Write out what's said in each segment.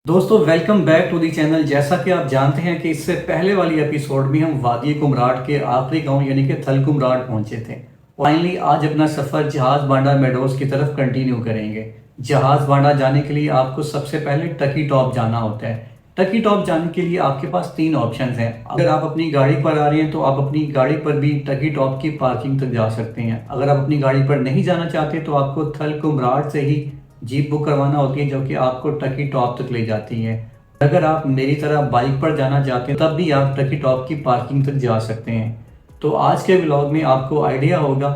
दोस्तों welcome back to the channel. जैसा कि आप जानते हैं कि इससे पहले वाली एपिसोड में हम वादी कुमराट के आखिरी गांव यानी कि थल कुमराट पहुंचे थे। फाइनली आज अपना सफ़र जहाज़ बांडा मेडोज की तरफ कंटिन्यू करेंगे। जहाज़ बांडा जाने के लिए आपको सबसे पहले टकी टॉप जाना होता है। टकी टॉप जाने के लिए आपके पास तीन ऑप्शन हैं। अगर आप अपनी गाड़ी पर आ रहे हैं तो आप अपनी गाड़ी पर भी टकी टॉप की पार्किंग तक जा सकते हैं। अगर आप अपनी गाड़ी पर नहीं जाना चाहते तो आपको थल कुमराट से ही जीप बुक करवाना होती है जो कि आपको टकी टॉप तक ले जाती है। अगर आप मेरी तरह बाइक पर जाना चाहते हैं तब भी आप टकी टॉप की पार्किंग तक जा सकते हैं। तो आज के व्लॉग में आपको आइडिया होगा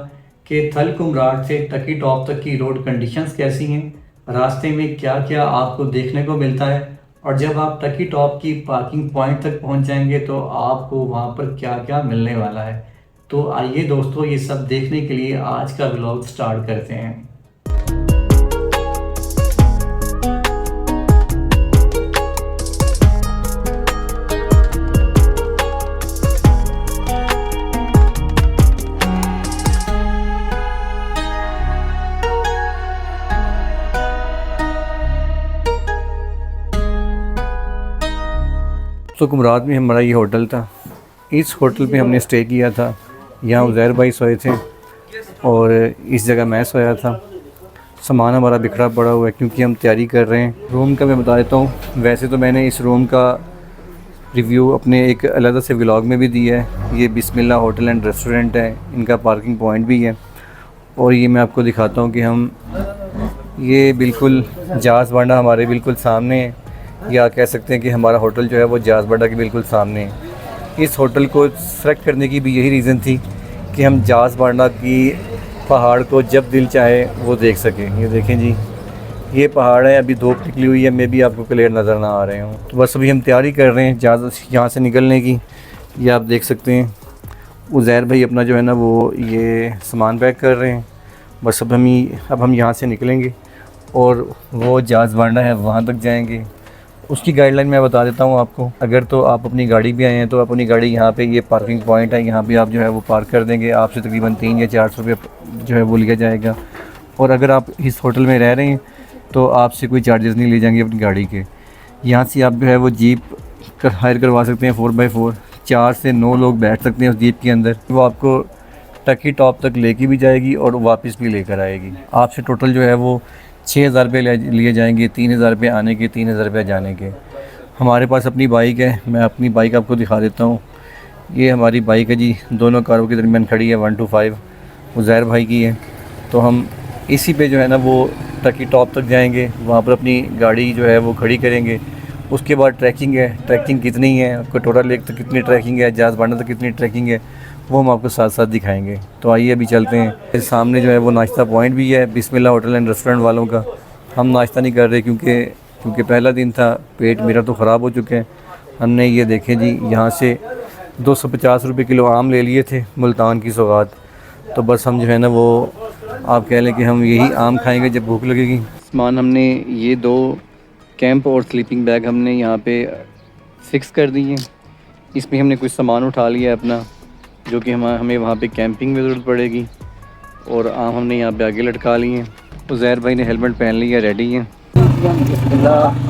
कि थल कुमराट से टकी टॉप तक की रोड कंडीशंस कैसी हैं, रास्ते में क्या क्या आपको देखने को मिलता है, और जब आप टकी टॉप की पार्किंग पॉइंट तक पहुंच जाएंगे तो आपको वहां पर क्या क्या मिलने वाला है। तो आइए दोस्तों, ये सब देखने के लिए आज का व्लॉग स्टार्ट करते हैं। तो कुमरात में हमारा ये होटल था। इस होटल पे हमने स्टे किया था। यहाँ उज़ैर भाई सोए थे और इस जगह मैं सोया था। सामान हमारा बिखरा पड़ा हुआ है क्योंकि हम तैयारी कर रहे हैं। रूम का मैं बता देता हूँ। वैसे तो मैंने इस रूम का रिव्यू अपने एक अलग से व्लॉग में भी दिया है। ये बिस्मिल्लाह होटल एंड रेस्टोरेंट है, इनका पार्किंग पॉइंट भी है। और ये मैं आपको दिखाता हूँ कि हम ये बिल्कुल जहाज़ बांडा हमारे बिल्कुल सामने है, या कह सकते हैं कि हमारा होटल जो है वो जहाज़ बांडा के बिल्कुल सामने है। इस होटल को सेलेक्ट करने की भी यही रीज़न थी कि हम जहाज़ बांडा की पहाड़ को जब दिल चाहे वो देख सकें। ये देखें जी, ये पहाड़ है, अभी धूप निकली हुई है, मे भी आपको क्लियर नज़र ना आ रहे हों। तो बस अभी हम तैयारी कर रहे हैं जहाज़ यहाँ से निकलने की। ये आप देख सकते हैं उज़ैर भाई अपना जो है ना वो ये सामान पैक कर रहे हैं। बस अब हम यहाँ से निकलेंगे और वो जहाज़ बांडा है वहाँ तक जाएंगे। उसकी गाइडलाइन मैं बता देता हूँ आपको। अगर तो आप अपनी गाड़ी भी आए हैं तो अपनी गाड़ी यहाँ पे, ये पार्किंग पॉइंट है, यहाँ पे आप जो है वो पार्क कर देंगे। आपसे तकरीबन 300 या 400 रुपये जो है वो लिया जाएगा। और अगर आप इस होटल में रह रहे हैं तो आपसे कोई चार्जेस नहीं लिए जाएंगे अपनी गाड़ी के। यहाँ से आप जो है वो जीप हायर करवा सकते हैं 4x4। 4 से 9 लोग बैठ सकते हैं उस जीप के अंदर। वो आपको टकी टॉप तक लेके भी जाएगी और वापस भी लेकर आएगी। आपसे टोटल जो है वो 6,000 रुपये लिए जाएंगे। 3,000 रुपये आने के, 3,000 रुपये जाने के। हमारे पास अपनी बाइक है, मैं अपनी बाइक आपको दिखा देता हूँ। ये हमारी बाइक है जी, दोनों कारों के दरमियान खड़ी है। 125 उज़ैर भाई की है। तो हम इसी पे जो है ना वो टकी टॉप तक जाएंगे, वहाँ पर अपनी गाड़ी जो है वो खड़ी करेंगे। उसके बाद ट्रैकिंग है। ट्रैकिंग कितनी है, कटोरा लेक तक कितनी ट्रैकिंग है, जहाज़ बांडा तक कितनी ट्रैकिंग है, वो हम आपको साथ साथ दिखाएंगे। तो आइए अभी चलते हैं। फिर सामने जो है वो नाश्ता पॉइंट भी है बिस्मिल्लाह होटल एंड रेस्टोरेंट वालों का। हम नाश्ता नहीं कर रहे क्योंकि पहला दिन था, पेट मेरा तो ख़राब हो चुके हैं। हमने ये देखे जी, यहाँ से 250 रुपये किलो आम ले लिए थे, मुल्तान की सौगात। तो बस हम जो है ना वो आप कह लें कि हम यही आम खाएँगे जब भूख लगेगी। सामान हमने ये 2 कैंप और स्लीपिंग बैग हमने यहाँ पे फ़िक्स कर दी हैं। इसमें हमने कुछ सामान उठा लिया है अपना, जो कि हमें वहाँ पे कैंपिंग में ज़रूरत पड़ेगी। और आम हमने यहाँ पे आगे लटका लिए हैं। उज़ैर भाई ने हेलमेट पहन लिया, रेडी हैं।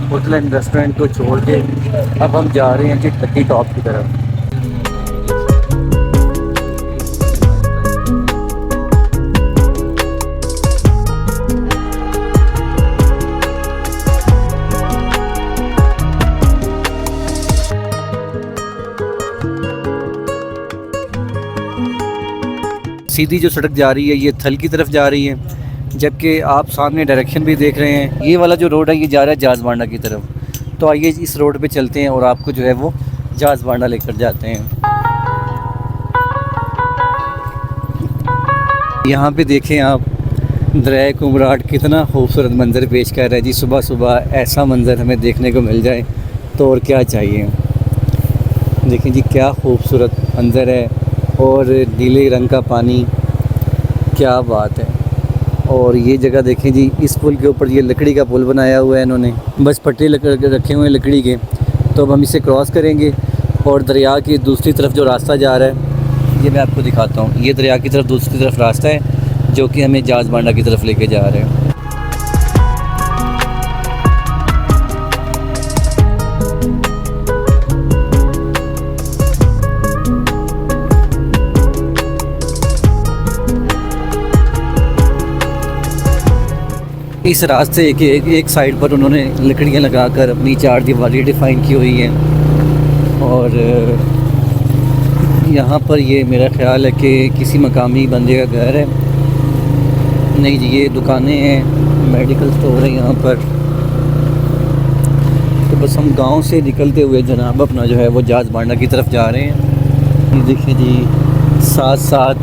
होटल एंड रेस्टोरेंट को छोड़ के अब हम जा रहे हैं कि टकी टॉप की तरफ। सीधी जो सड़क जा रही है ये थल की तरफ जा रही है, जबकि आप सामने डायरेक्शन भी देख रहे हैं। ये वाला जो रोड है ये जा रहा है जहाज़ बांडा की तरफ। तो आइए इस रोड पे चलते हैं और आपको जो है वो जहाज़ बांडा लेकर जाते हैं। यहाँ पे देखें आप, दरिया कुमराट कितना खूबसूरत मंज़र पेश कर रहा है जी। सुबह सुबह ऐसा मंज़र हमें देखने को मिल जाए तो और क्या चाहिए। देखें जी क्या खूबसूरत मंज़र है, और नीले रंग का पानी, क्या बात है। और ये जगह देखें जी, इस पुल के ऊपर ये लकड़ी का पुल बनाया हुआ है इन्होंने, बस पट्टे रखे हुए हैं लकड़ी के। तो अब हम इसे क्रॉस करेंगे और दरिया की दूसरी तरफ जो रास्ता जा रहा है ये मैं आपको दिखाता हूँ। ये दरिया की तरफ दूसरी तरफ रास्ता है जो कि हमें जहाज़ बांडा की तरफ लेके जा रहे हैं। इस रास्ते के एक साइड पर उन्होंने लकड़ियाँ लगाकर अपनी चार दीवारी डिफ़ाइन की हुई हैं और यहाँ पर ये मेरा ख़्याल है कि किसी मकामी बंदे का घर है। नहीं जी, ये दुकानें हैं, मेडिकल स्टोर है यहाँ पर। तो बस हम गांव से निकलते हुए जनाब अपना जो है वो जहाज़ बांडा की तरफ जा रहे हैं। ये देखिए जी, साथ साथ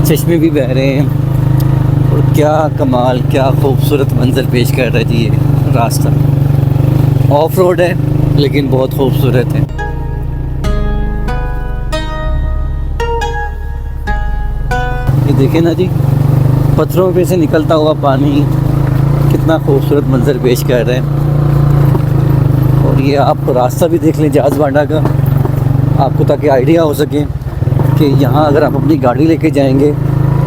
चश्मे भी बह रहे हैं और क्या कमाल, क्या खूबसूरत मंज़र पेश कर रहा है जी ये रास्ता। ऑफ रोड है लेकिन बहुत खूबसूरत है। ये देखें ना जी, पत्थरों पे से निकलता हुआ पानी कितना खूबसूरत मंज़र पेश कर रहे हैं। और ये आप रास्ता भी देख लें जहाज़ बांडा का, आपको ताकि आइडिया हो सके कि यहाँ अगर आप अपनी गाड़ी लेके जाएंगे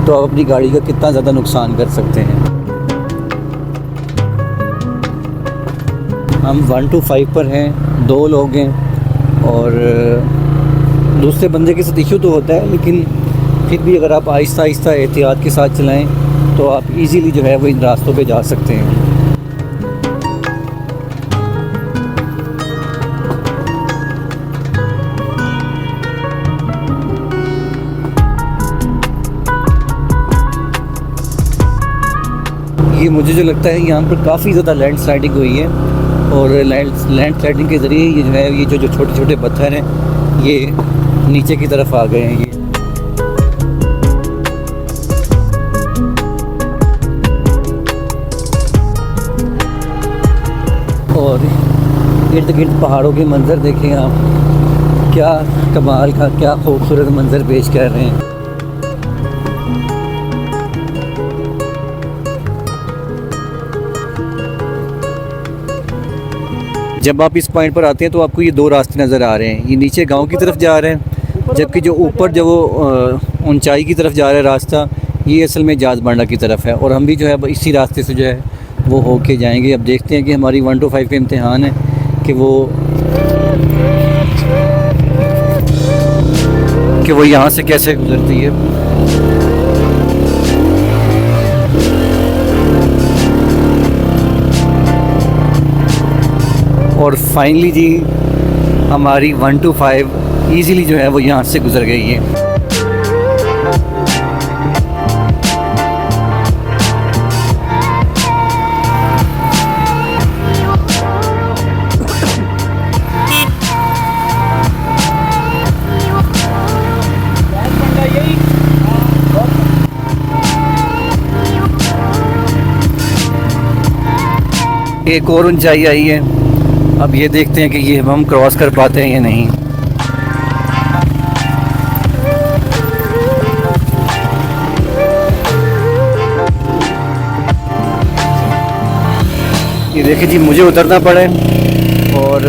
तो आप अपनी गाड़ी का कितना ज़्यादा नुकसान कर सकते हैं। हम 1 to 5 पर हैं, 2 लोग हैं और दूसरे बंदे के साथ इशू तो होता है, लेकिन फिर भी अगर आप आहिस्ता आहिस्ता एहतियात के साथ चलाएं तो आप इजीली जो है वो इन रास्तों पे जा सकते हैं। ये मुझे जो लगता है यहाँ पर काफ़ी ज़्यादा लैंड स्लाइडिंग हुई है और लैंड स्लाइडिंग के ज़रिए ये जो है ये जो छोटे छोटे पत्थर हैं ये नीचे की तरफ आ गए हैं। ये और इर्द गिर्द पहाड़ों के मंज़र देखें आप, क्या कमाल का, क्या खूबसूरत मंज़र पेश कर रहे हैं। जब आप इस पॉइंट पर आते हैं तो आपको ये 2 रास्ते नज़र आ रहे हैं। ये नीचे गांव की तरफ जा रहे हैं, जबकि जो ऊपर जो वो ऊंचाई की तरफ जा रहा है रास्ता, ये असल में जहाज़ बांडा की तरफ है। और हम भी जो है इसी रास्ते से जो है वो होके जाएंगे। अब देखते हैं कि हमारी 1 to 5 का इम्तिहान है कि वो यहाँ से कैसे गुजरती है। और फाइनली जी हमारी 1 to 5 ईज़िली जो है वो यहाँ से गुज़र गई है। एक और ऊंचाई आई है, अब ये देखते हैं कि ये हम क्रॉस कर पाते हैं या नहीं। ये देखिए जी, मुझे उतरना पड़े और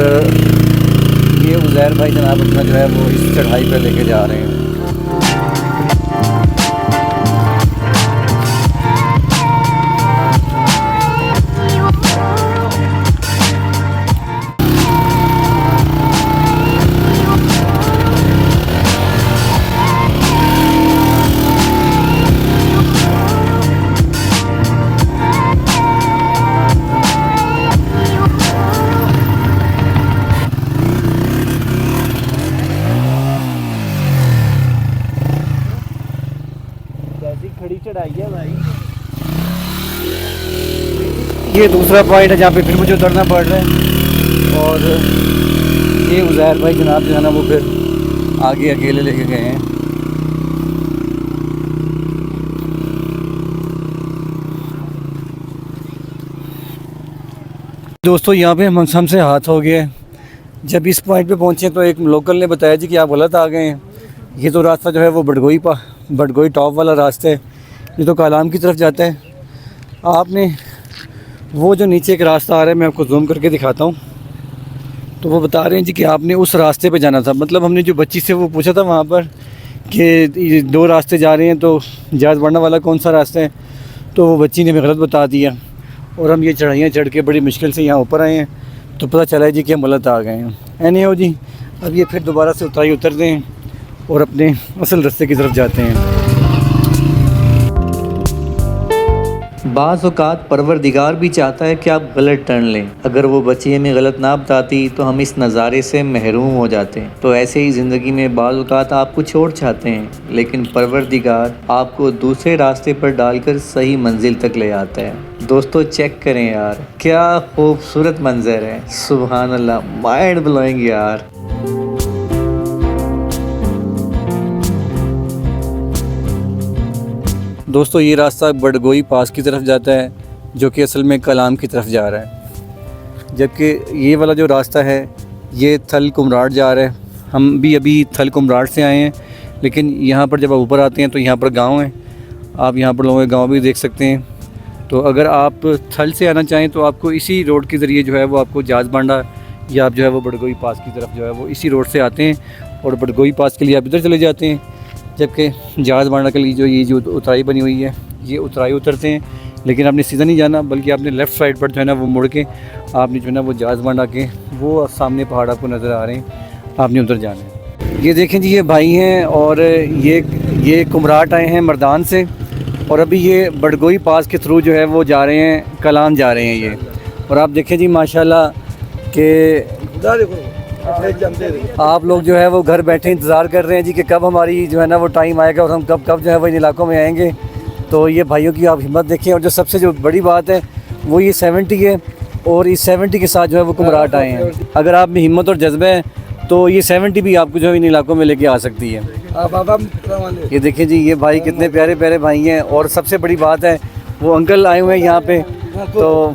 ये उज़ैर भाई जनाब अपना जो है वो इस चढ़ाई पर लेके जा रहे हैं। खड़ी चढ़ाई है भाई। ये दूसरा पॉइंट है जहाँ पे फिर मुझे उतरना पड़ रहा है और ये उज़ैर भाई जनाब जो है ना वो फिर आगे अकेले लेके गए हैं। दोस्तों यहाँ पे हमसे हाथ हो गया। जब इस पॉइंट पे पहुँचे तो एक लोकल ने बताया जी कि आप गलत आ गए हैं, ये तो रास्ता जो है वो बड़गोई टॉप वाला रास्ता है, ये तो कालाम की तरफ जाता है। आपने वो जो नीचे एक रास्ता आ रहा है, मैं आपको जूम करके दिखाता हूँ, तो वो बता रहे हैं जी कि आपने उस रास्ते पे जाना था। मतलब हमने जो बच्ची से वो पूछा था वहाँ पर कि ये 2 रास्ते जा रहे हैं तो जहाज़ बांडा वाला कौन सा रास्ता है, तो वो बच्ची ने हमें गलत बता दिया और हम ये चढ़ाइयाँ चढ़ के बड़ी मुश्किल से यहाँ ऊपर आए हैं। तो पता चला है जी कि हम गलत आ गए हैं। एनी हो जी, अब ये फिर दोबारा से उतराई उतरते हैं और अपने असल रास्ते की तरफ जाते हैं। बाज़ औक़ात परवरदिगार भी चाहता है कि आप गलत टर्न लें। अगर वो बच्ची हमें गलत ना बताती तो हम इस नज़ारे से महरूम हो जाते हैं। तो ऐसे ही ज़िंदगी में बाज़ औक़ात आप कुछ और चाहते हैं, लेकिन परवरदिगार आपको दूसरे रास्ते पर डालकर सही मंजिल तक ले आता है। दोस्तों चेक करें यार, क्या खूबसूरत मंजर है, सुभान अल्लाह, माइंड ब्लोइंग यार। दोस्तों ये रास्ता बडगोई पास की तरफ जाता है, जो कि असल में कलाम की तरफ जा रहा है, जबकि ये वाला जो रास्ता है ये थल कुमराट जा रहा है। हम भी अभी थल कुमराट से आए हैं, लेकिन यहाँ पर जब आप ऊपर आते हैं तो यहाँ पर गांव है। आप यहाँ पर लोगों के गांव भी देख सकते हैं। तो अगर आप थल से आना चाहें तो आपको इसी रोड के ज़रिए जो है वो आपको जाज बांडा या आप जो है वो बडगोई पास की तरफ जो है वो इसी रोड से आते हैं, और बडगोई पास के लिए आप इधर चले जाते हैं, जबकि जहाज़ बांडा के लिए जो उतराई बनी हुई है ये उतराई उतरते हैं। लेकिन आपने सीधा नहीं जाना, बल्कि आपने लेफ़्ट साइड पर जो है ना वो मुड़ के आपने जो है ना वो जहाज़ बांडा के वो सामने पहाड़ आपको नज़र आ रहे हैं, आपने उधर जाना है। ये देखें जी, ये भाई हैं और ये कुमराट आए हैं मर्दान से, और अभी ये बडगोई पास के थ्रू जो है वो जा रहे हैं, कलाम जा रहे हैं ये। और आप देखें जी माशाल्लाह के आप लोग जो है वो घर बैठे इंतज़ार कर रहे हैं जी कि कब हमारी जो है ना वो टाइम आएगा और हम कब जो है वो इन इलाकों में आएंगे। तो ये भाइयों की आप हिम्मत देखें, और जो सबसे जो बड़ी बात है वो ये 70 है, और इस 70 के साथ जो है वो कुमराट आए हैं। अगर आप में हिम्मत और जज्बा है तो ये 70 भी आपको जो है इन इलाकों में लेके आ सकती है। ये देखिए जी, ये भाई कितने प्यारे प्यारे भाई हैं, और सबसे बड़ी बात है वो अंकल आए हुए हैं यहाँ पे। तो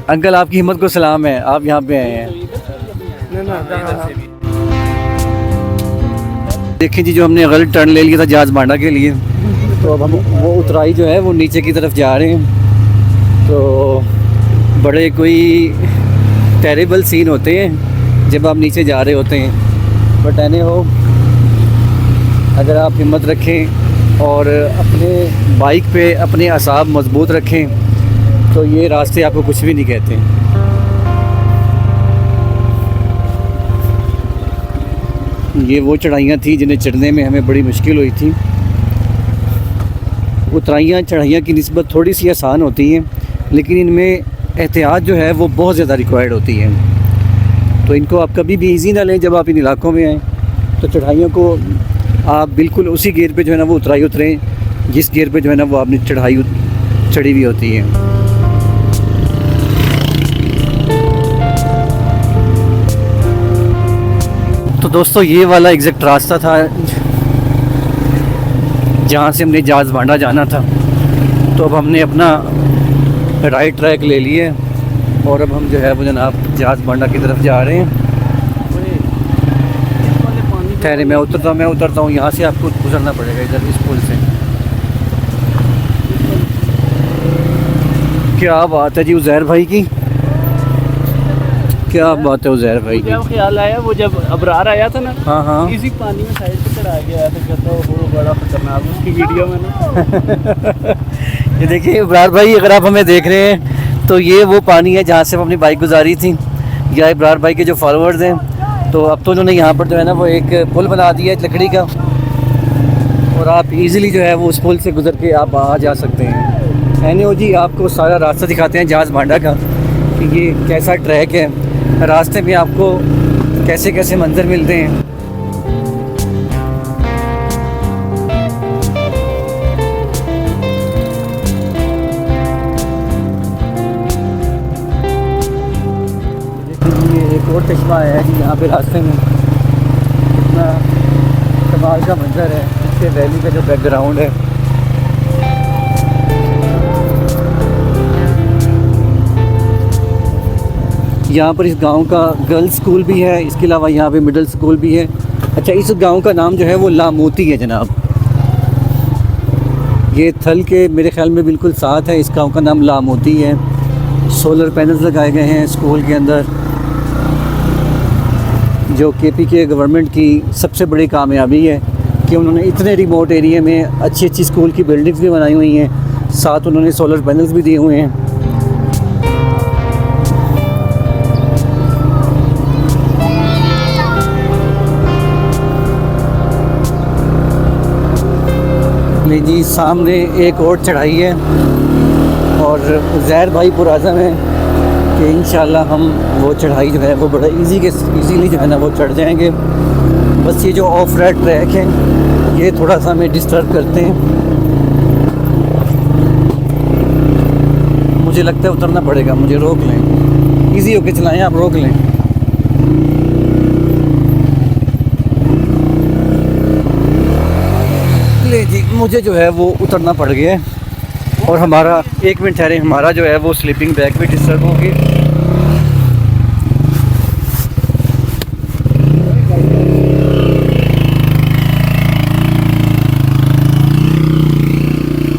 अंकल आपकी हिम्मत को सलाम है, आप यहाँ पे आए हैं। देखिए जी, जो हमने गलत टर्न ले लिया था जहाज़ बांडा के लिए, तो अब हम वो उतराई जो है वो नीचे की तरफ जा रहे हैं। तो बड़े कोई टेरिबल सीन होते हैं जब आप नीचे जा रहे होते हैं, बट एनी हो, अगर आप हिम्मत रखें और अपने बाइक पे अपने असाब मजबूत रखें तो ये रास्ते आपको कुछ भी नहीं कहते। ये वो चढ़ाइयाँ थी जिन्हें चढ़ने में हमें बड़ी मुश्किल हुई थी। उतराइयाँ चढ़ाइयाँ की निस्बत थोड़ी सी आसान होती हैं, लेकिन इनमें एहतियात जो है वो बहुत ज़्यादा रिक्वायर्ड होती है। तो इनको आप कभी भी इजी ना लें जब आप इन इलाकों में आएँ। तो चढ़ाइयों को आप बिल्कुल उसी गियर पे जो है ना वो उतराई उतरें जिस गियर पे जो है ना वो आपने चढ़ाई चढ़ी हुई होती है। तो दोस्तों ये वाला एग्जैक्ट रास्ता था जहाँ से हमने जहाज़ बांडा जाना था। तो अब हमने अपना राइट ट्रैक ले लिए और अब हम जो है वो जनाब जहाज़ बांडा की तरफ जा रहे हैं। ठहरे मैं उतरता हूँ यहाँ से, आपको गुजरना पड़ेगा इधर इस पुल से। क्या बात है जी उज़ैर भाई की, क्या बात है उज़ैर भाई की। ख्याल आया वो जब अबरार आया था ना, हाँ इसी पानी में साइड पे चढ़ा गया था, कहता वो बड़ा खतरनाक उसकी वीडियो में ना। ये देखिए इब्रार भाई, अगर आप हमें देख रहे हैं तो ये वो पानी है जहाँ से हम अपनी बाइक गुजारी थी। या इब्रार भाई के जो फॉलोअर्स हैं, तो अब तो उन्होंने यहाँ पर जो है ना वो एक पुल बना दिया है लकड़ी का, और आप इजीली जो है वो उस पुल से गुजर के आप आ जा सकते हैं। एनओ जी आपको सारा रास्ता दिखाते हैं जहाज़ बांडा का कि ये कैसा ट्रैक है, रास्ते में आपको कैसे कैसे मंजर मिलते हैं। ये एक और चश्मा है जी यहाँ पे रास्ते में, इतना कमाल का मंजर है, इसके वैली का जो बैकग्राउंड है। यहाँ पर इस गांव का गर्ल्स स्कूल भी है, इसके अलावा यहाँ पे मिडिल स्कूल भी है। अच्छा, इस गांव का नाम जो है वो लामोती है जनाब। ये थल के मेरे ख्याल में बिल्कुल साथ है, इस गांव का नाम लामोती है। सोलर पैनल्स लगाए गए हैं स्कूल के अंदर, जो केपी के गवर्नमेंट की सबसे बड़ी कामयाबी है कि उन्होंने इतने रिमोट एरिया में अच्छी अच्छी स्कूल की बिल्डिंग्स भी बनाई हुई हैं, साथ उन्होंने सोलर पैनल्स भी दिए हुए हैं। जी सामने एक और चढ़ाई है और ज़ैर भाई पुराज़म है कि इंशाल्लाह हम वो चढ़ाई जो है वो बड़ा इजीली जो है ना वो चढ़ जाएंगे। बस ये जो ऑफ रोड ट्रैक है ये थोड़ा सा हमें डिस्टर्ब करते हैं। मुझे लगता है उतरना पड़ेगा, मुझे रोक लें। इजी होके चलाएं, आप रोक लें। ले जी, मुझे जो है वो उतरना पड़ गया है और हमारा 1 मिनट ठहरे, हमारा जो है वो स्लीपिंग बैग भी डिस्टर्ब होगी।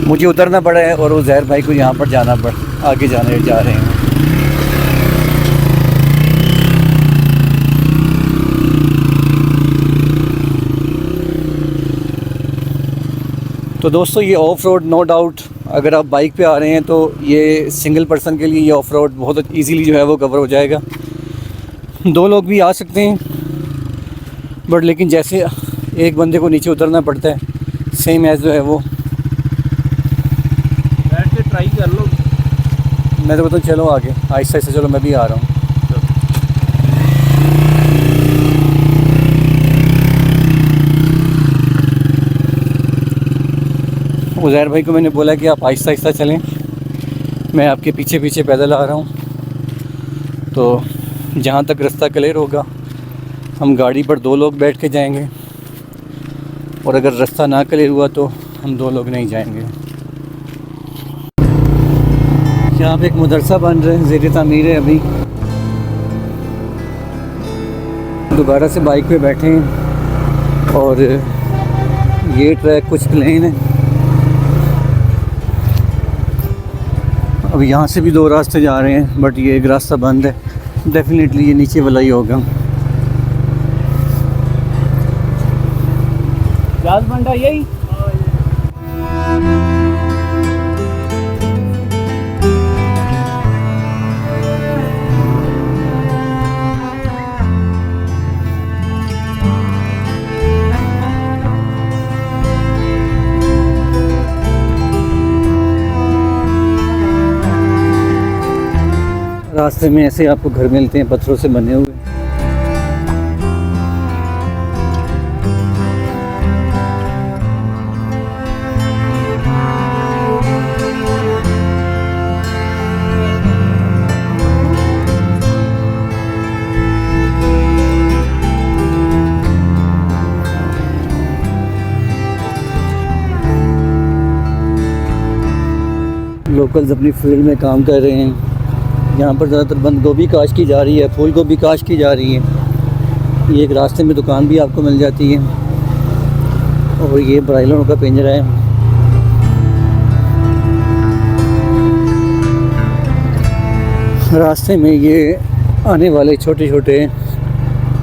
मुझे उतरना पड़ा है और वो ज़हर भाई को यहाँ पर जाना आगे जा रहे हैं। तो दोस्तों ये ऑफ रोड नो डाउट अगर आप बाइक पे आ रहे हैं तो ये सिंगल पर्सन के लिए ये ऑफ रोड बहुत इजीली जो है वो कवर हो जाएगा। 2 लोग भी आ सकते हैं बट लेकिन जैसे एक बंदे को नीचे उतरना पड़ता है सेम एज जो है वो बैठ के ट्राई कर लो। मैं तो बताऊँ चलो आगे आहिस्ता आहिस्ता चलो, मैं भी आ रहा हूँ। उज़ैर भाई को मैंने बोला कि आप आहिस्ता आहिस्ता चलें, मैं आपके पीछे पीछे पैदल आ रहा हूँ। तो जहाँ तक रास्ता क्लियर होगा हम गाड़ी पर 2 लोग बैठ के जाएंगे और अगर रास्ता ना क्लियर हुआ तो हम 2 लोग नहीं जाएंगे। यहाँ पे एक मदरसा बन रहा है, ज़ेर तामीर है अभी। दोबारा से बाइक पे बैठे हैं और ये ट्रैक कुछ प्लेन है। अब यहाँ से भी 2 रास्ते जा रहे हैं बट ये एक रास्ता बंद है। डेफिनेटली ये नीचे वाला ही होगा। जहाज बंडा यही रास्ते में ऐसे आपको घर मिलते हैं पत्थरों से बने हुए। लोकल्स अपनी फील्ड में काम कर रहे हैं। यहाँ पर ज़्यादातर बंद गोभी काश की जा रही है, फूल गोभी काश की जा रही है। ये एक रास्ते में दुकान भी आपको मिल जाती है और ये ब्राइलरों का पिंजरा है। रास्ते में ये आने वाले छोटे छोटे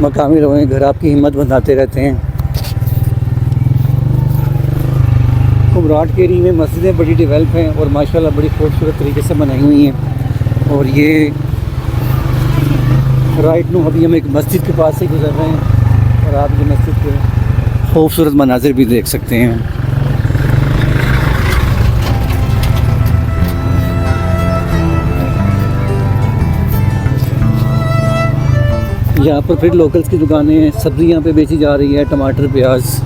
मकामी रोए घर आपकी हिम्मत बंधाते रहते हैं। कुमराट के एरिया में मस्जिदें बड़ी डेवलप हैं और माशाल्लाह बड़ी खूबसूरत तरीके से बनाई हुई हैं। और ये राइट नो अभी हम एक मस्जिद के पास से गुजर रहे हैं और आप ये मस्जिद के खूबसूरत मनाजिर भी देख सकते हैं। यहाँ पर फिर लोकल्स की दुकानें हैं, सब्ज़ी यहाँ पे बेची जा रही है, टमाटर प्याज।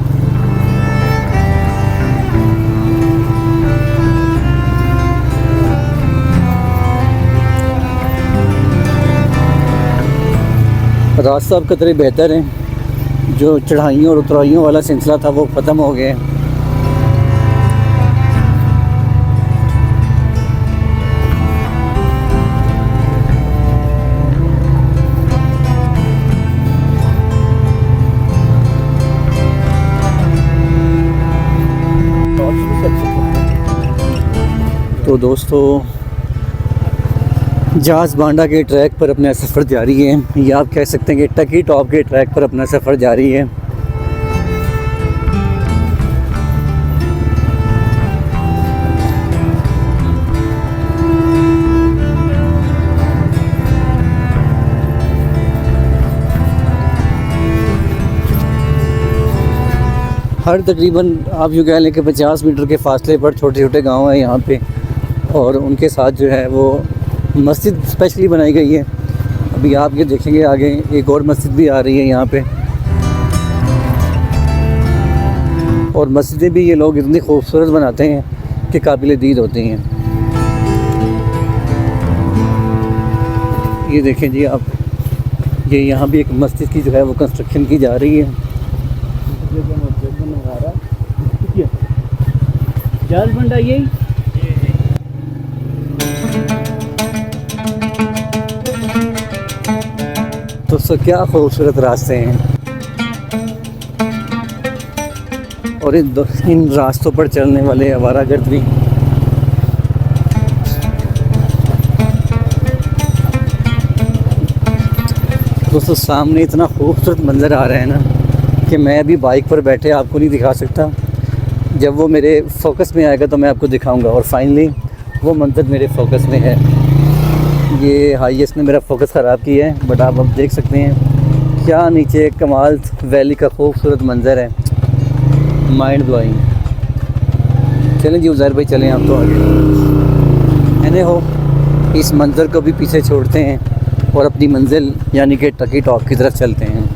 रास्ता अब कतरे बेहतर हैं, जो चढ़ाइयों और उतराइयों वाला सिलसिला था वो ख़त्म हो गया है। तो दोस्तों जहाज़ बांडा के ट्रैक पर अपना सफ़र जारी है, या आप कह सकते हैं कि टकी टॉप के ट्रैक पर अपना सफ़र जारी है। हर तकरीबन आप यूँ कह लें कि 50 मीटर के फासले पर छोटे छोटे गांव हैं यहाँ पे, और उनके साथ जो है वो मस्जिद स्पेशली बनाई गई है। अभी आप ये देखेंगे आगे एक और मस्जिद भी आ रही है यहाँ पे, और मस्जिदें भी ये लोग इतनी खूबसूरत बनाते हैं कि काबिल दीद होती हैं। ये देखें जी आप, ये यहाँ भी एक मस्जिद की जो है वो कंस्ट्रक्शन की जा रही है। जहाज बंडा यही तो क्या खूबसूरत रास्ते हैं, और इन रास्तों पर चलने वाले आवारागर्द भी। दोस्तों सामने इतना खूबसूरत मंज़र आ रहा है ना कि मैं अभी बाइक पर बैठे आपको नहीं दिखा सकता। जब वो मेरे फोकस में आएगा तो मैं आपको दिखाऊंगा, और फाइनली वो मंज़र मेरे फोकस में है। ये हाईएस्ट ने मेरा फोकस ख़राब किया है, बट आप अब देख सकते हैं क्या नीचे कमाल वैली का खूबसूरत मंज़र है, माइंड ब्लोइंग। चलें जी उज़ैर भाई, चलें आप तो आगे। एने हो इस मंज़र को भी पीछे छोड़ते हैं और अपनी मंजिल यानी कि टकी टॉप की तरफ चलते हैं।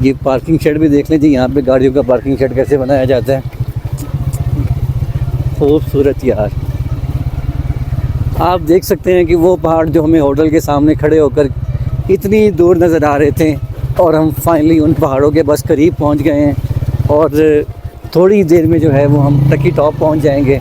ये पार्किंग शेड भी देख लें जी, यहाँ पे गाड़ियों का पार्किंग शेड कैसे बनाया जाता है, खूबसूरत यार। आप देख सकते हैं कि वो पहाड़ जो हमें होटल के सामने खड़े होकर इतनी दूर नज़र आ रहे थे, और हम फाइनली उन पहाड़ों के बस करीब पहुंच गए हैं, और थोड़ी देर में जो है वो हम टकी टॉप पहुंच जाएंगे।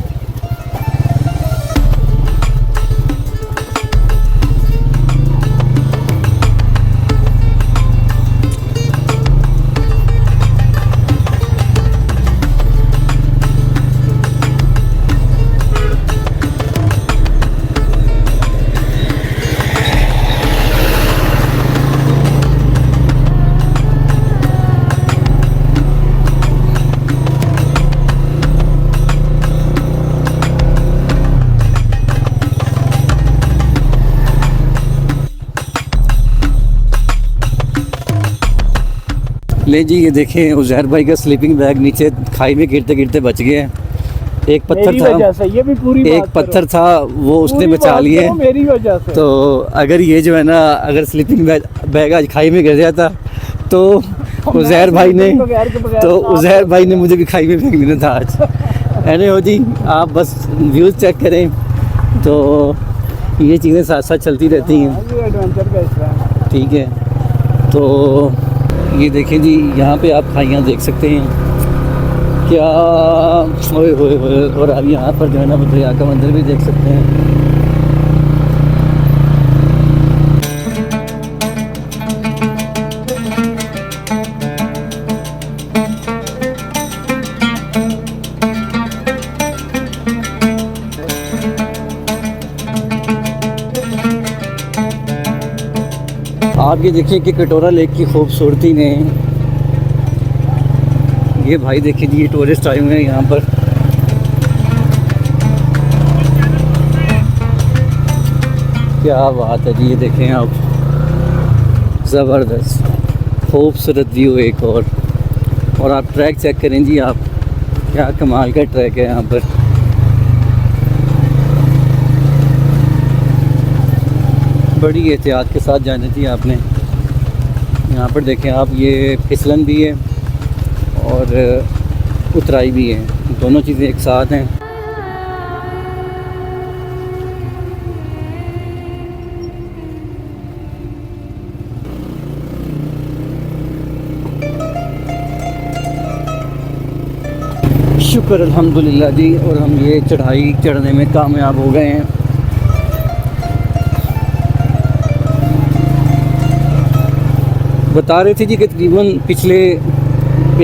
ले जी, ये देखें उज़ैर भाई का स्लीपिंग बैग नीचे खाई में गिरते गिरते बच गए हैं। एक पत्थर था, ये भी पूरी एक पत्थर था वो उसने बचा लिए, मेरी वजह से। तो अगर ये जो है ना, अगर स्लीपिंग बैग आज खाई में गिर जाता तो उज़ैर भाई ने मुझे भी खाई में फेंक देना था आज। एने हो जी, आप बस व्यूज़ चेक करें तो ये चीज़ें साथ साथ चलती रहती हैं। एडवेंचर का हिस्सा है। ठीक है, तो ये देखें जी, यहाँ पे आप खाइयाँ देख सकते हैं क्या, ओए होए होए। और अब यहाँ पर जो है ना दरिया का मंदिर भी देख सकते हैं। आप ये देखिए कि कटोरा लेक की खूबसूरती ने, ये भाई देखिए जी, ये टूरिस्ट आए हुए हैं यहाँ पर। क्या बात है जी, ये देखें आप, ज़बरदस्त खूबसूरत व्यू एक और आप ट्रैक चेक करें जी आप, क्या कमाल का ट्रैक है यहाँ पर। बड़ी एहतियात के साथ जाना चाहिए आपने। यहाँ पर देखें आप, ये फिसलन भी है और उतराई भी है, दोनों चीज़ें एक साथ हैं। शुक्र अल्हम्दुलिल्लाह जी, और हम ये चढ़ाई चढ़ने में कामयाब हो गए हैं। बता रहे थे जी कि तकरीबन पिछले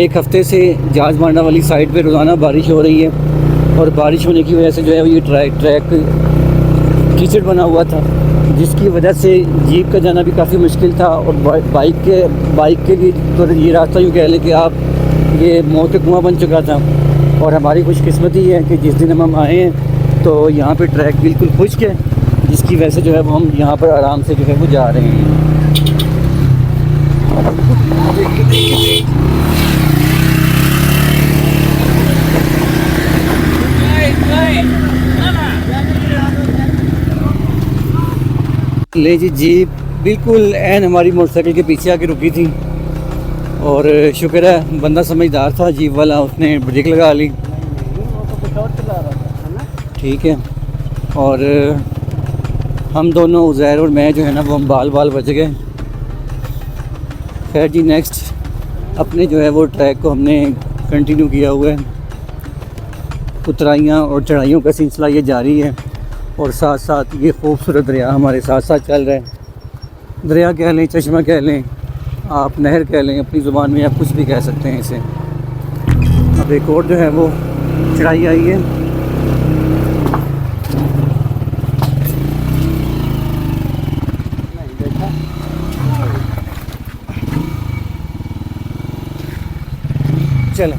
एक हफ़्ते से जहाज बांडा वाली साइड पे रोज़ाना बारिश हो रही है, और बारिश होने की वजह से जो है ये ट्रैक कीचड़ बना हुआ था, जिसकी वजह से जीप का जाना भी काफ़ी मुश्किल था, और बाइक के लिए तो ये रास्ता यूँ कह लें कि आप, ये मौत का कुआं बन चुका था। और हमारी खुशकिस्मती है कि जिस दिन हम आए हैं तो यहाँ पे ट्रैक बिल्कुल खुश्क है, जिसकी वजह से जो है वो हम यहाँ पर आराम से जो है वो जा रहे हैं। ले जी जीप बिल्कुल एन हमारी मोटरसाइकिल के पीछे आके रुकी थी, और शुक्र है बंदा समझदार था जीप वाला, उसने ब्रेक लगा ली। ठीक है, और हम दोनों उज़ैर और मैं जो है ना वो हम बाल बाल बच गए। खैर जी, नेक्स्ट अपने जो है वो ट्रैक को हमने कंटिन्यू किया हुआ है। उतराइयाँ और चढ़ाइयों का सिलसिला ये जारी है, और साथ साथ ये खूबसूरत दरिया हमारे साथ साथ चल रहा है। दरिया कह लें, चश्मा कह लें, आप नहर कह लें, अपनी ज़ुबान में आप कुछ भी कह सकते हैं इसे। अब एक और जो है वो चढ़ाई आई है। चलें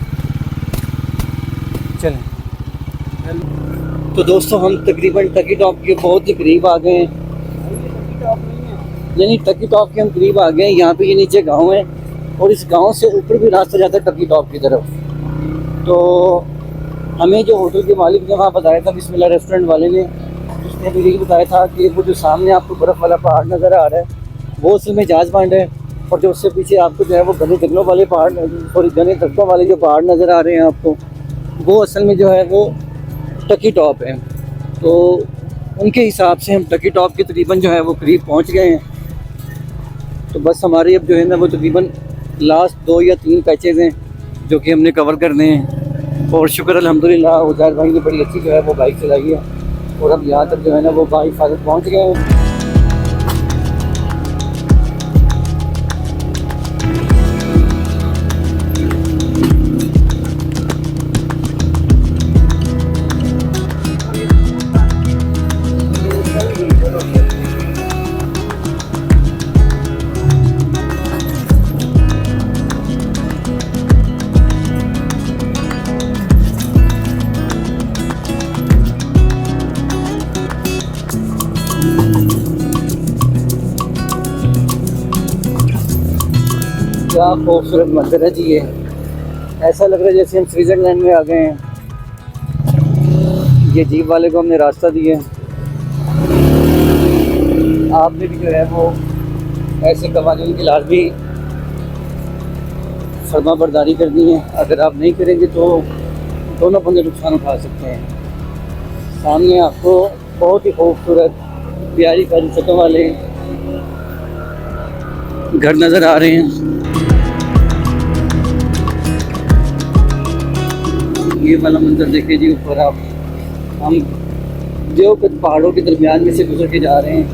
चलें। तो दोस्तों हम तकरीबन टकी टॉप के बहुत ही करीब आ गए हैं, यानी टकी टॉप के हम करीब आ गए हैं। यहाँ पे ये नीचे गांव है, और इस गांव से ऊपर भी रास्ता जाता है टकी टॉप की तरफ। तो हमें जो होटल के मालिक ने वहाँ बताया था, बिस्मिल्लाह रेस्टोरेंट वाले ने, उसने भी यही बताया था कि वो जो सामने आपको बर्फ़ वाला पहाड़ नज़र आ रहा है वो असल में जहाज बांड है, और जो उससे पीछे आपको जो है वो घने जंगलों वाले पहाड़, सॉरी घने दरख्तों वाले जो पहाड़ नज़र आ रहे हैं आपको, वो असल में जो है वो टकी टॉप है। तो उनके हिसाब से हम टकी टॉप के तकरीबन जो है वो करीब पहुंच गए हैं। तो बस हमारे अब जो है ना वो तकरीबन लास्ट 2 या 3 पैचेज़ हैं जो कि हमने कवर करने हैं। और शुक्र अल्हम्दुलिल्लाह उज़ैर भाई ने बड़ी अच्छी जो है वो बाइक चलाई है, और अब यहाँ तक जो है ना वो बाहिफाज़त पहुँच गए हैं। क्या खूबसूरत मंजर है जी, ये ऐसा लग रहा है जैसे हम स्विट्ज़रलैंड में आ गए हैं। ये जीप वाले को हमने रास्ता दिया, आपने भी जो है वो ऐसे कवानीन की लाजमी फरमा बरदारी करनी है। अगर आप नहीं करेंगे तो दोनों बंदे नुकसान उठा सकते हैं। सामने आपको बहुत ही खूबसूरत प्यारी प्यारी छतों वाले घर नज़र आ रहे हैं। ये वाला मंजर देखिए जी, ऊपर आप, हम जो पहाड़ों के दरमियान में से गुजर के जा रहे हैं।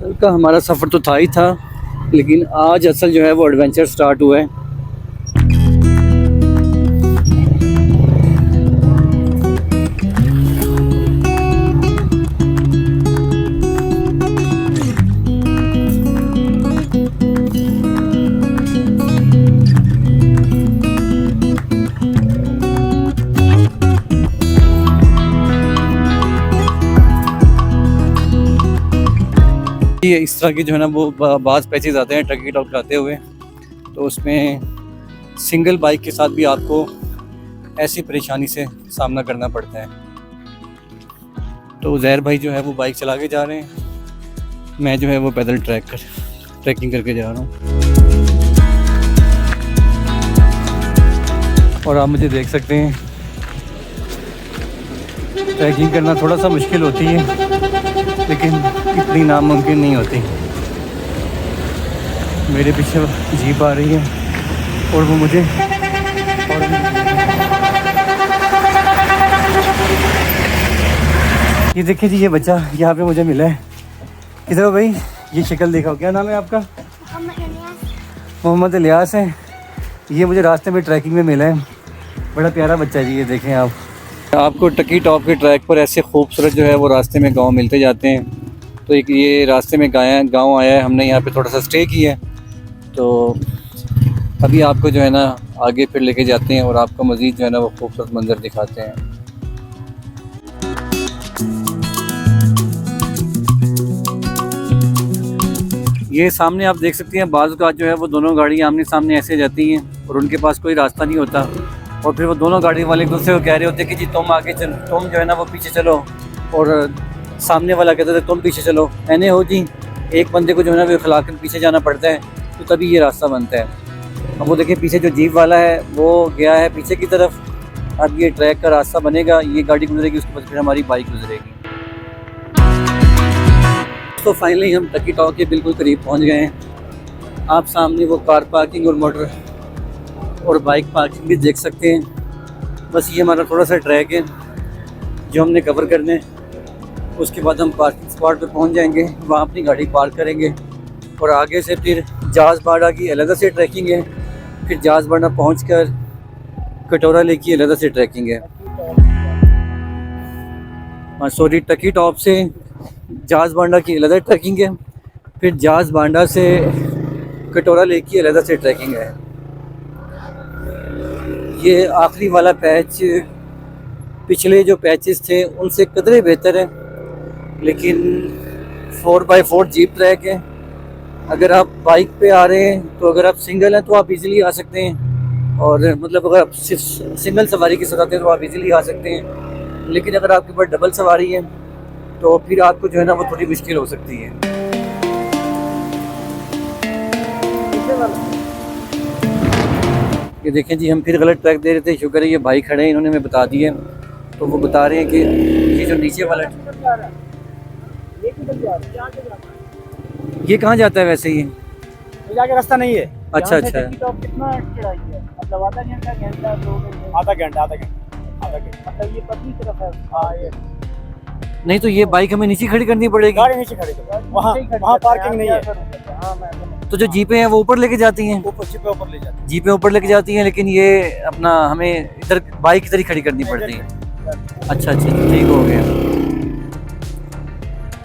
कल का हमारा सफ़र तो था ही था, लेकिन आज असल जो है वो एडवेंचर स्टार्ट हुआ है। ये इस तरह के जो है ना वो बाज़ पैचेज़ आते हैं टकी टॉप जाते हुए, तो उसमें सिंगल बाइक के साथ भी आपको ऐसी परेशानी से सामना करना पड़ता है। तो उज़ैर भाई जो है वो बाइक चला के जा रहे हैं, मैं जो है वो पैदल ट्रैकिंग करके जा रहा हूँ। और आप मुझे देख सकते हैं, ट्रैकिंग करना थोड़ा सा मुश्किल होती है, लेकिन इतनी नामुमकिन नहीं होती। मेरे पीछे जीप आ रही है और वो मुझे ये देखिए जी, ये बच्चा यहाँ पे मुझे मिला है। किधर हो भाई? ये शक्ल देखा, क्या नाम है आपका? मोहम्मद इलियास है। ये मुझे रास्ते में ट्रैकिंग में मिला है, बड़ा प्यारा बच्चा है जी। ये देखें आप, आपको टकी टॉप के ट्रैक पर ऐसे खूबसूरत जो है वो रास्ते में गांव मिलते जाते हैं। तो एक ये रास्ते में गांव आया है, हमने यहाँ पे थोड़ा सा स्टे किया है। तो अभी आपको जो है ना आगे फिर लेके जाते हैं और आपको मज़ीद जो है ना वो खूबसूरत मंजर दिखाते हैं। ये सामने आप देख सकते हैं बाज़ औक़ात जो है वो दोनों गाड़ियाँ आमने सामने ऐसे जाती हैं और उनके पास कोई रास्ता नहीं होता, और फिर वो दोनों गाड़ी वाले एक दूसरे को कह रहे होते हैं कि जी तुम आगे चलो, तुम जो है ना वो पीछे चलो, और सामने वाला कहते थे तुम पीछे चलो। मैंने हो जी एक बंदे को जो है ना वो खिला कर पीछे जाना पड़ता है, तो तभी ये रास्ता बनता है। अब वो देखिए पीछे जो जीप वाला है वो गया है पीछे की तरफ। अब ये ट्रैक का रास्ता बनेगा, ये गाड़ी गुजरेगी, उसके बाद फिर हमारी बाइक गुजरेगी। तो फाइनली हम टकी टॉप के बिल्कुल करीब पहुंच गए हैं। आप सामने वो कार पार्किंग और मोटर और बाइक पार्किंग भी देख सकते हैं। बस ये हमारा थोड़ा सा ट्रैक है जो हमने कवर करने हैं। उसके बाद हम पार्किंग स्पॉट पे पहुंच जाएंगे, वहाँ अपनी गाड़ी पार्क करेंगे और आगे से फिर जाज़बाड़ा की अलग से ट्रैकिंग है। फिर जाज़बाड़ा पहुंचकर कटोरा लेक की अलग से ट्रैकिंग है। सॉरी, टकी टॉप से जाज़बाड़ा की अलग ट्रैकिंग है। फिर जाज़बाड़ा से कटोरा लेक की अलग से ट्रैकिंग है। ये आखिरी वाला पैच पिछले जो पैचेस थे उनसे कदरे बेहतर है, लेकिन 4x4 जीप ट्रैक है। अगर आप बाइक पे आ रहे हैं तो अगर आप सिंगल हैं तो आप इजीली आ सकते हैं, और मतलब अगर आप सिर्फ सिंगल सवारी के साथ आते हैं तो आप इजीली आ सकते हैं। लेकिन अगर आपके पास डबल सवारी है तो फिर आपको जो है ना वो थोड़ी मुश्किल हो सकती है। ये देखें जी, हम फिर गलत ट्रैक दे रहे थे। शुक्र है ये भाई खड़े हैं, इन्होंने हमें बता दिए। तो वो बता रहे हैं कि ये जो नीचे वाला ये कहाँ जाता है वैसे? ये जाके रास्ता नहीं है। अच्छा अच्छा, कितना चढ़ाई है? मतलब आधा घंटा, घंटा, 2 घंटे, आधा घंटा मतलब ये पतली तरफ है। हाँ, ये नहीं तो ये बाइक हमें नीचे खड़ी करनी पड़ेगी। गाड़ी नीचे खड़ी करो, वहाँ पार्किंग नहीं है। तो जो जीपें हैं वो ऊपर लेके जाती हैं, ऊपर जीपें ऊपर ले जाती जीपें ऊपर लेके जाती हैं, लेकिन ये अपना हमें इधर बाइक इधर ही खड़ी करनी पड़ती है। अच्छा अच्छा, ठीक हो गया।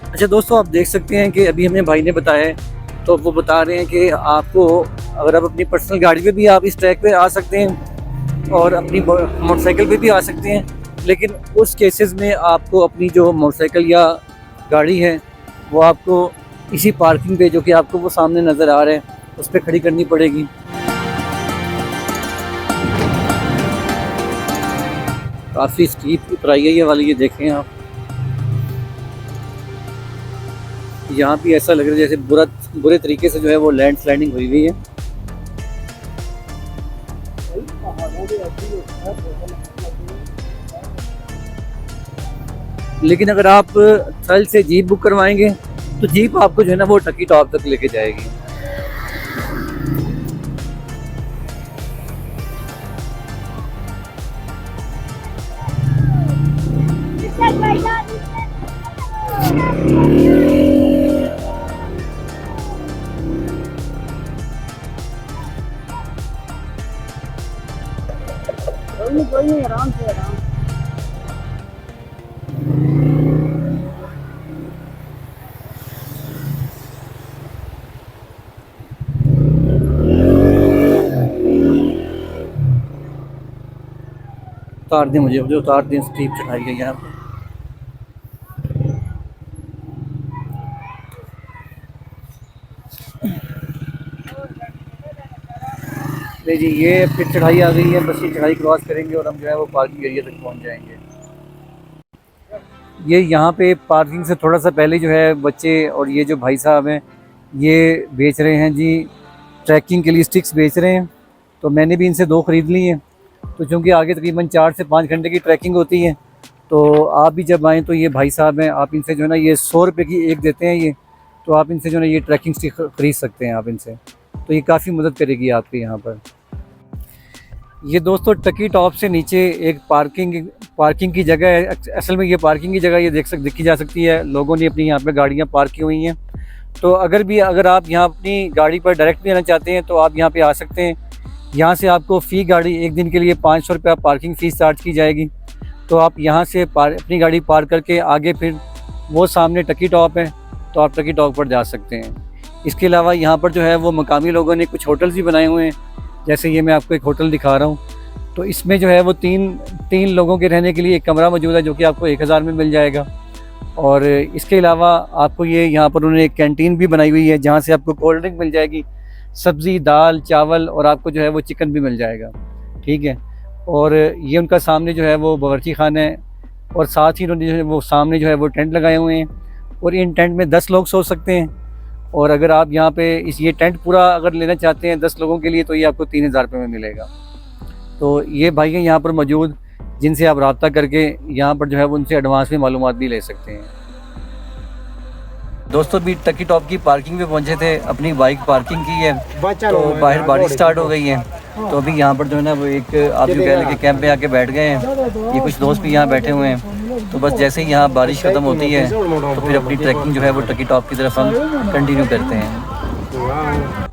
अच्छा दोस्तों, आप देख सकते हैं कि अभी हमें भाई ने बताया है, तो वो बता रहे हैं कि आपको अगर आप अपनी पर्सनल गाड़ी पे भी आप इस ट्रैक पे आ सकते हैं और अपनी मोटरसाइकिल पे भी आ सकते हैं, लेकिन उस केसेस में आपको अपनी जो मोटरसाइकिल या गाड़ी है वो आपको इसी पार्किंग पे, जो कि आपको वो सामने नज़र आ रहा है, उस पर खड़ी करनी पड़ेगी। काफ़ी स्टीप उतराई है ये वाली, ये देखें आप। यहाँ भी ऐसा लग रहा है जैसे बुरे तरीके से जो है वो लैंड स्लाइडिंग हुई हुई है। लेकिन अगर आप थल से जीप बुक करवाएंगे तो जीप आपको जो है ना वो टकी टॉप तक लेके जाएगी। कोई नहीं, आराम से आराम। उतार दें, मुझे उतार दें, स्टीप चढ़ाई गई यहाँ पे। ले जी, ये फिर चढ़ाई आ गई है। बस ये चढ़ाई क्रॉस करेंगे और हम जो है वो पार्किंग एरिया तक पहुँच जाएंगे। ये यहाँ पे पार्किंग से थोड़ा सा पहले जो है बच्चे और ये जो भाई साहब हैं ये बेच रहे हैं जी, ट्रैकिंग के लिए स्टिक्स बेच रहे हैं। तो मैंने भी इनसे 2 ख़रीद ली हैं। तो चूँकि आगे तकरीबन 4 से 5 घंटे की ट्रैकिंग होती है, तो आप भी जब आएँ तो ये भाई साहब हैं, आप इनसे जो है ना ये 100 रुपये की एक देते हैं ये। तो आप इनसे जो है ना ये ट्रैकिंग स्टिक ख़रीद सकते हैं आप इनसे, तो ये काफ़ी मदद करेगी आपके यहाँ पर। ये दोस्तों टकी टॉप से नीचे एक पार्किंग की जगह है। असल में ये पार्किंग की जगह ये देखी जा सकती है। लोगों ने अपनी यहाँ पे गाड़ियाँ पार्क की हुई हैं। तो अगर आप यहाँ अपनी गाड़ी पर डायरेक्ट भी आना चाहते हैं तो आप यहाँ पे आ सकते हैं। यहाँ से आपको फ़ी गाड़ी एक दिन के लिए 500 रुपया पार्किंग फ़ीस चार्ज की जाएगी। तो आप यहाँ से अपनी गाड़ी पार्क करके आगे फिर वो सामने टकी टॉप है, तो आप टकी टॉप पर जा सकते हैं। इसके अलावा यहाँ पर जो है वो मकामी लोगों ने कुछ होटल्स भी बनाए हुए हैं, जैसे ये मैं आपको एक होटल दिखा रहा हूँ। तो इसमें जो है वो तीन लोगों के रहने के लिए एक कमरा मौजूद है, जो कि आपको 1000 में मिल जाएगा। और इसके अलावा आपको ये यहाँ पर उन्होंने एक कैंटीन भी बनाई हुई है, जहाँ से आपको कोल्ड ड्रिंक मिल जाएगी, सब्ज़ी, दाल, चावल, और आपको जो है वो चिकन भी मिल जाएगा, ठीक है। और ये उनका सामने जो है वो बावर्ची खाना है, और साथ ही उन्होंने जो है वो सामने जो है वो टेंट लगाए हुए हैं, और इन टेंट में 10 लोग सो सकते हैं। और अगर आप यहाँ पे ये टेंट पूरा अगर लेना चाहते हैं 10 लोगों के लिए, तो ये आपको 3000 रुपये में मिलेगा। तो ये भाई हैं यहाँ पर मौजूद, जिनसे आप रब्ता करके यहाँ पर जो है वो उनसे एडवांस में मालूमात भी ले सकते हैं। दोस्तों अभी टकी टॉप की पार्किंग पे पहुँचे थे, अपनी बाइक पार्किंग की है, तो बाहर बारिश स्टार्ट हो गई है। तो अभी यहाँ पर जो है ना वो एक आप जो कह लें कैंप पे आके बैठ गए हैं। ये कुछ दोस्त भी यहाँ बैठे हुए हैं। तो बस जैसे ही यहाँ बारिश ख़त्म होती है तो फिर अपनी ट्रैकिंग जो है वो टकी टॉप की तरफ हम कंटिन्यू करते हैं।